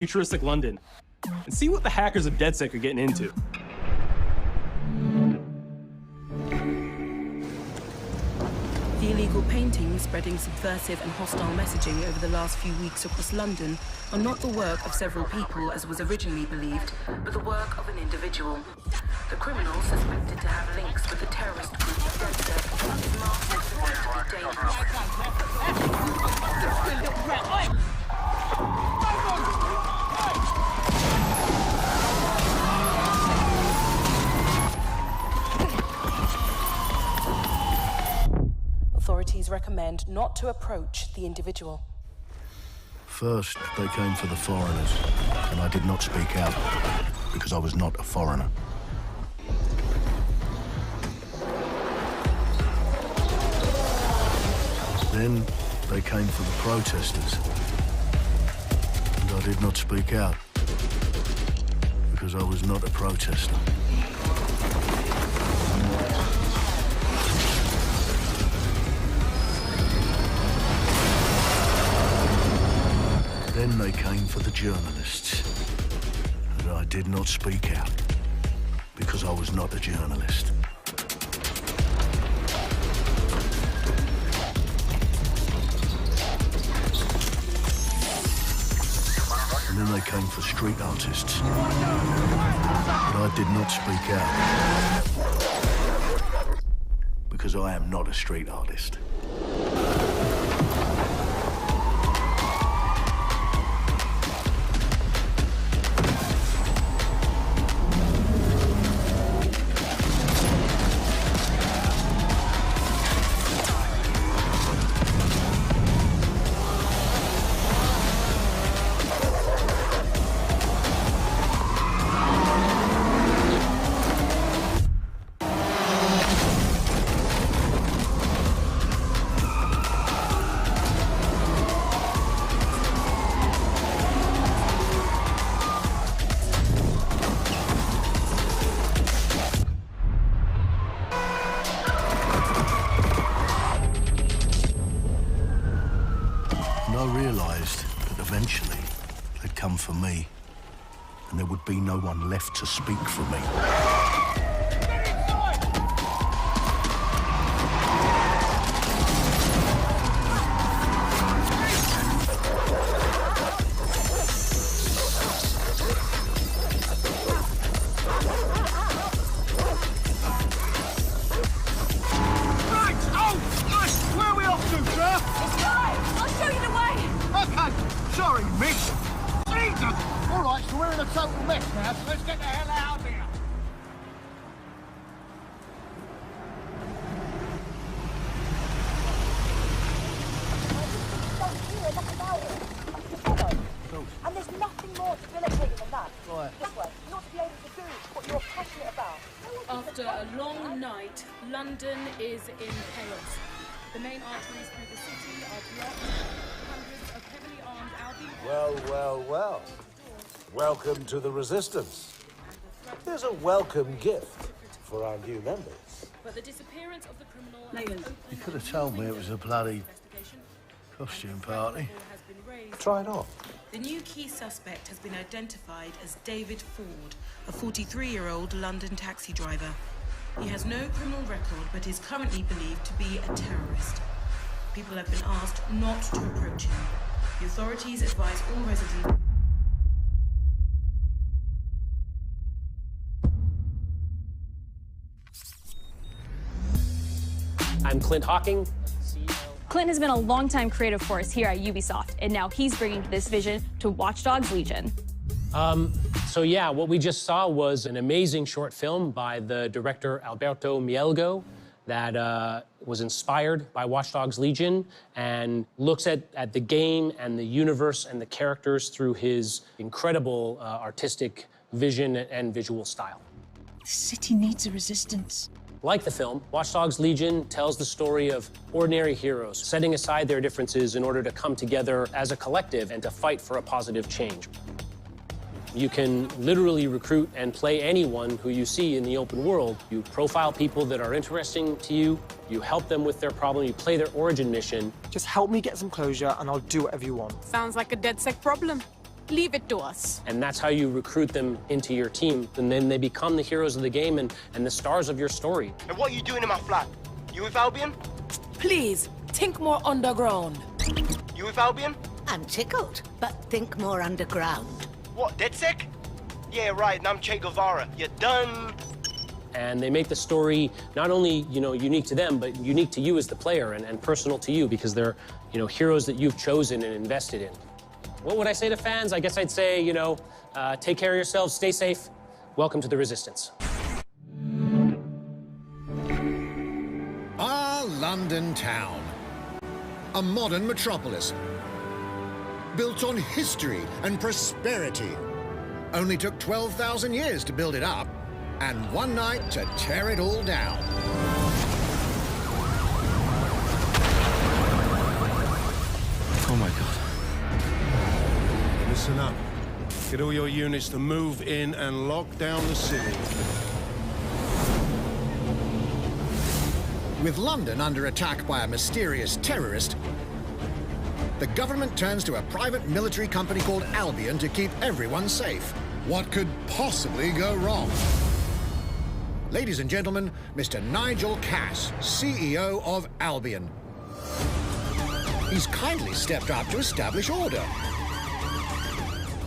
futuristic London and see what the hackers of DedSec are getting into. The illegal paintings spreading subversive and hostile messaging over the last few weeks across London are not the work of several people, as was originally believed, but the work of an individual. The criminal, suspected to have links with the terrorist group DedSec, is marked as presumed to be dangerous. Authorities recommend not to approach the individual. First, they came for the foreigners, and I did not speak out because I was not a foreigner. Then, they came for the protesters, and I did not speak out because I was not a protester. Then they came for the journalists, and I did not speak out because I was not a journalist. And then they came for street artists, but I did not speak out because I am not a street artist. I realised that eventually they'd come for me, and there would be no one left to speak for me. Sorry, miss. Jesus! All right, so we're in a total mess now, so let's get the hell out of here. And there's nothing more debilitating than that. Right. This way, not to be able to do what you're passionate about. After a long night, London is in chaos. The main arteries through the city are blocked. Hundreds of heavily armed Albion... Well. Welcome to the Resistance. There's a welcome gift for our new members. But the disappearance of the criminal... You could have told me it was a bloody costume party. Try it on. The new key suspect has been identified as David Ford, a 43-year-old London taxi driver. He has no criminal record, but is currently believed to be a terrorist. People have been asked not to approach him. The authorities advise all residents... I'm Clint Hawking. Clint has been a longtime creative force here at Ubisoft, and now he's bringing this vision to Watch Dogs Legion. So yeah, what we just saw was an amazing short film by the director Alberto Mielgo that was inspired by Watch Dogs Legion and looks at the game and the universe and the characters through his incredible artistic vision and visual style. The city needs a resistance. Like the film, Watch Dogs Legion tells the story of ordinary heroes setting aside their differences in order to come together as a collective and to fight for a positive change. You can literally recruit and play anyone who you see in the open world. You profile people that are interesting to you, you help them with their problem, you play their origin mission. Just help me get some closure and I'll do whatever you want. Sounds like a DedSec problem. Leave it to us. And that's how you recruit them into your team. And then they become the heroes of the game and the stars of your story. And what are you doing in my flat? You with Albion? Please, think more underground. You with Albion? I'm tickled, but think more underground. What, DedSec? Yeah, right, and I'm Che Guevara. You're done. And they make the story not only, unique to them, but unique to you as the player and personal to you because they're, heroes that you've chosen and invested in. What would I say to fans? I guess I'd say, take care of yourselves, stay safe. Welcome to the Resistance. Our London town. A modern metropolis. Built on history and prosperity. Only took 12,000 years to build it up, and one night to tear it all down. Oh my God. Listen up. Get all your units to move in and lock down the city. With London under attack by a mysterious terrorist, the government turns to a private military company called Albion to keep everyone safe. What could possibly go wrong? Ladies and gentlemen, Mr. Nigel Cass, CEO of Albion. He's kindly stepped up to establish order.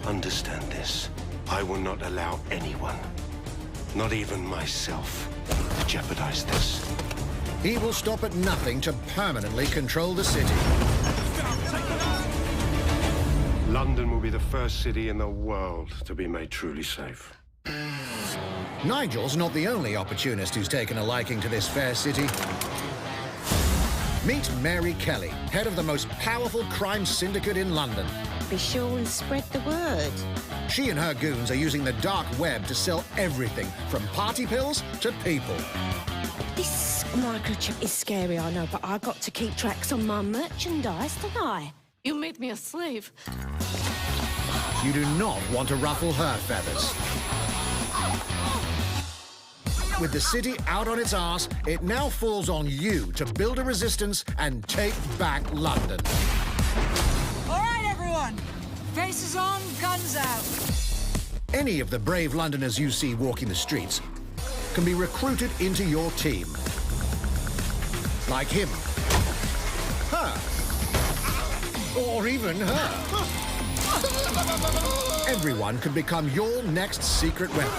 Understand this. I will not allow anyone, not even myself, to jeopardize this. He will stop at nothing to permanently control the city. London will be the first city in the world to be made truly safe. Nigel's not the only opportunist who's taken a liking to this fair city. Meet Mary Kelly, head of the most powerful crime syndicate in London. Be sure and spread the word. She and her goons are using the dark web to sell everything from party pills to people. This microchip is scary, I know, but I got to keep tracks on my merchandise, don't I? You made me a slave. You do not want to ruffle her feathers. With the city out on its arse, it now falls on you to build a resistance and take back London. All right, everyone. Faces on, guns out. Any of the brave Londoners you see walking the streets can be recruited into your team. Like him. Her. Or even her. Everyone can become your next secret weapon.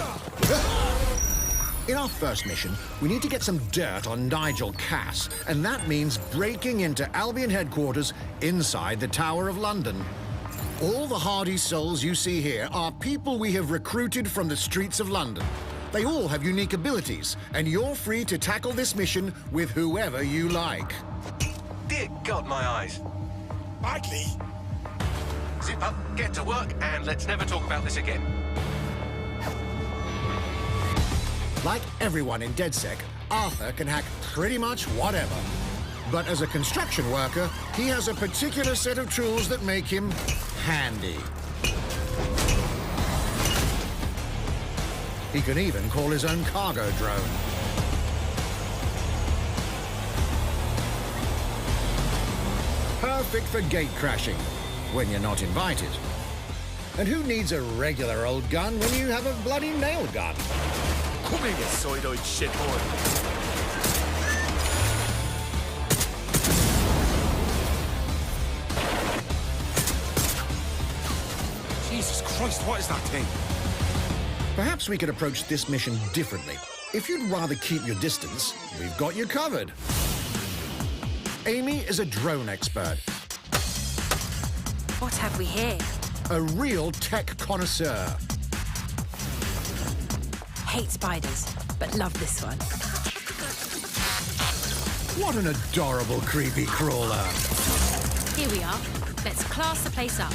In our first mission, we need to get some dirt on Nigel Cass, and that means breaking into Albion headquarters inside the Tower of London. All the hardy souls you see here are people we have recruited from the streets of London. They all have unique abilities, and you're free to tackle this mission with whoever you like. Dear God, my eyes. Badly. Zip up, get to work, and let's never talk about this again. Like everyone in DedSec, Arthur can hack pretty much whatever. But as a construction worker, he has a particular set of tools that make him handy. He can even call his own cargo drone. Perfect for gate crashing, when you're not invited. And who needs a regular old gun when you have a bloody nail gun? Come here, you soidoid shithorn. Jesus Christ, what is that thing? Perhaps we could approach this mission differently. If you'd rather keep your distance, we've got you covered. Amy is a drone expert. What have we here? A real tech connoisseur. Hate spiders, but love this one. What an adorable creepy crawler. Here we are. Let's class the place up.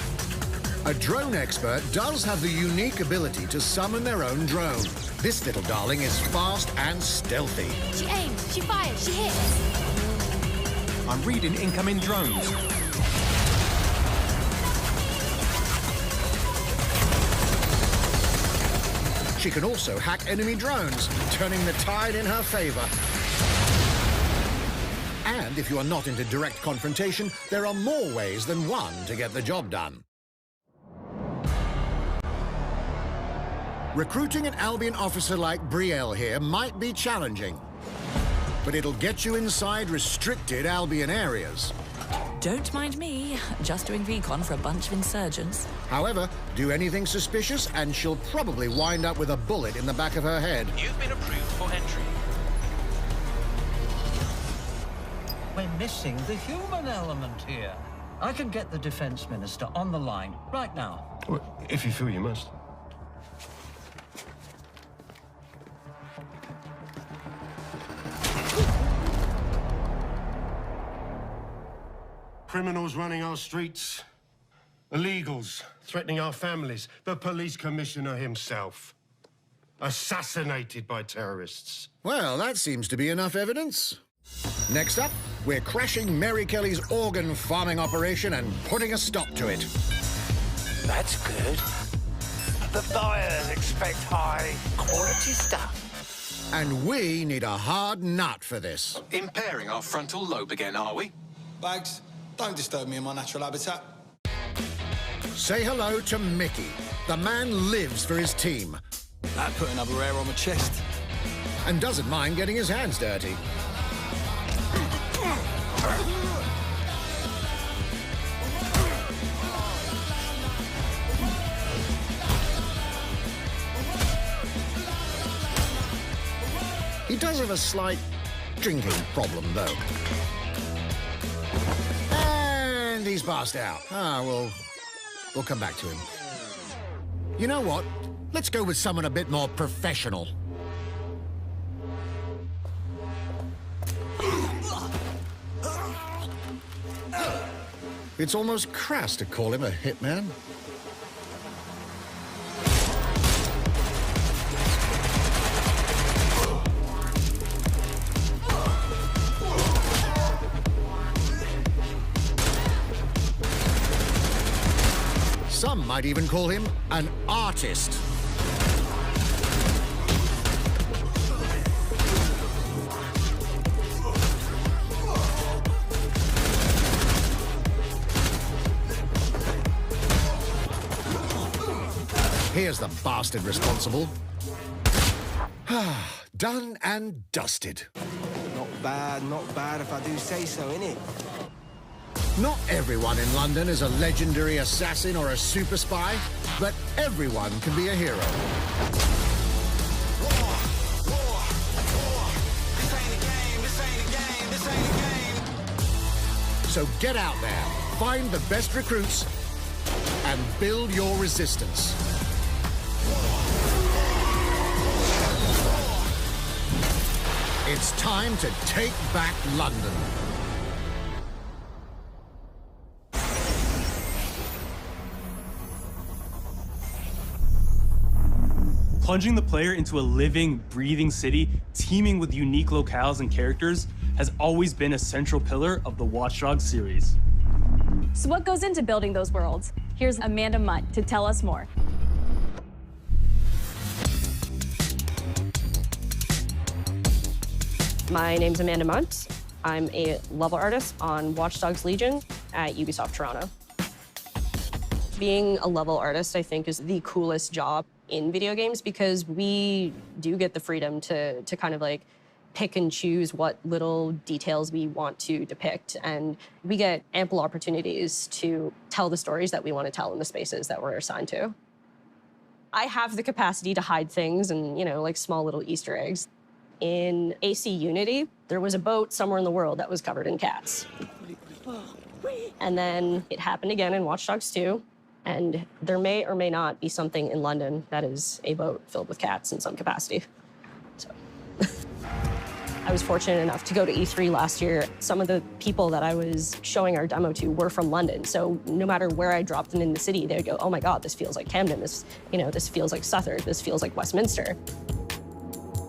A drone expert does have the unique ability to summon their own drone. This little darling is fast and stealthy. She aims, she fires, she hits. I'm reading incoming drones. She can also hack enemy drones, turning the tide in her favor. And if you are not into direct confrontation, there are more ways than one to get the job done. Recruiting an Albion officer like Brielle here might be challenging, but it'll get you inside restricted Albion areas. Don't mind me, just doing recon for a bunch of insurgents. However, do anything suspicious and she'll probably wind up with a bullet in the back of her head. You've been approved for entry. We're missing the human element here. I can get the Defense Minister on the line right now. Well, if you feel you must. Criminals running our streets, illegals threatening our families, the police commissioner himself, assassinated by terrorists. Well, that seems to be enough evidence. Next up, we're crashing Mary Kelly's organ farming operation and putting a stop to it. That's good. The buyers expect high-quality stuff. And we need a hard nut for this. Impairing our frontal lobe again, are we? Bags, don't disturb me in my natural habitat. Say hello to Mickey. The man lives for his team. That put another hair on my chest. And doesn't mind getting his hands dirty. He does have a slight drinking problem, though. And he's passed out. We'll come back to him. You know what? Let's go with someone a bit more professional. It's almost crass to call him a hitman. Some might even call him an artist. Here's the bastard responsible. Done and dusted. Not bad if I do say so, innit? Not everyone in London is a legendary assassin or a super spy, but everyone can be a hero. So get out there, find the best recruits, and build your resistance. It's time to take back London. Plunging the player into a living, breathing city teeming with unique locales and characters has always been a central pillar of the Watch Dogs series. So what goes into building those worlds? Here's Amanda Mutt to tell us more. My name's Amanda Munt. I'm a level artist on Watch Dogs Legion at Ubisoft Toronto. Being a level artist, I think, is the coolest job in video games because we do get the freedom to kind of like pick and choose what little details we want to depict. And we get ample opportunities to tell the stories that we want to tell in the spaces that we're assigned to. I have the capacity to hide things and, you know, like small little Easter eggs. In AC Unity, there was a boat somewhere in the world that was covered in cats. And then it happened again in Watch Dogs 2. And there may or may not be something in London that is a boat filled with cats in some capacity. So I was fortunate enough to go to E3 last year. Some of the people that I was showing our demo to were from London. So no matter where I dropped them in the city, they'd go, oh my God, this feels like Camden. This feels like Southwark. This feels like Westminster.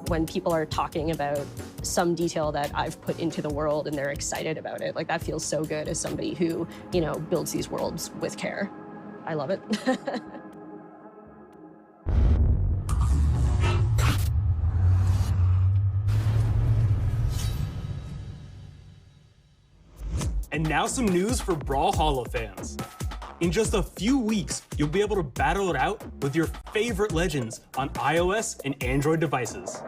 When people are talking about some detail that I've put into the world and they're excited about it, like that feels so good as somebody who, you know, builds these worlds with care. I love it. And now some news for Brawlhalla fans. In just a few weeks, you'll be able to battle it out with your favorite legends on iOS and Android devices.